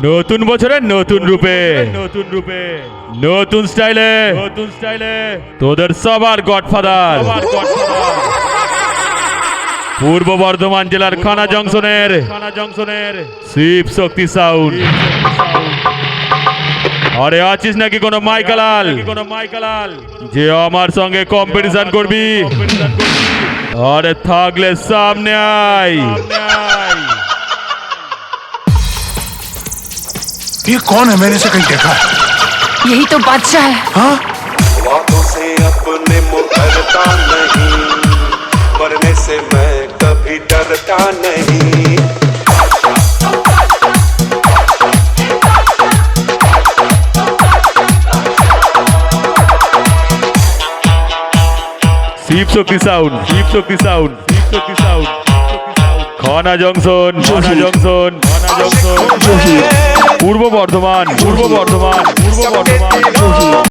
নতুন বছরে নতুন রূপে নতুন স্টাইলে তোদের সবার গডফাদার পূর্ব বর্ধমান জেলার খানা জংশনের শিব শক্তি সাউন্ড। আরে আছিস নাকি কোনো মাইকালাল যে আমার সঙ্গে কম্পিটিশন করবি? আরে থাকলে সামনে আয়। ये कौन है? मैंने से कहीं देखा है। यही तो बादशाह है। हाँ? बातों से अपने मुकरता नहीं, मरने से मैं कभी डरता नहीं। শিব শক্তি সাউন্ড খানা জংশন পূর্ব বর্ধমান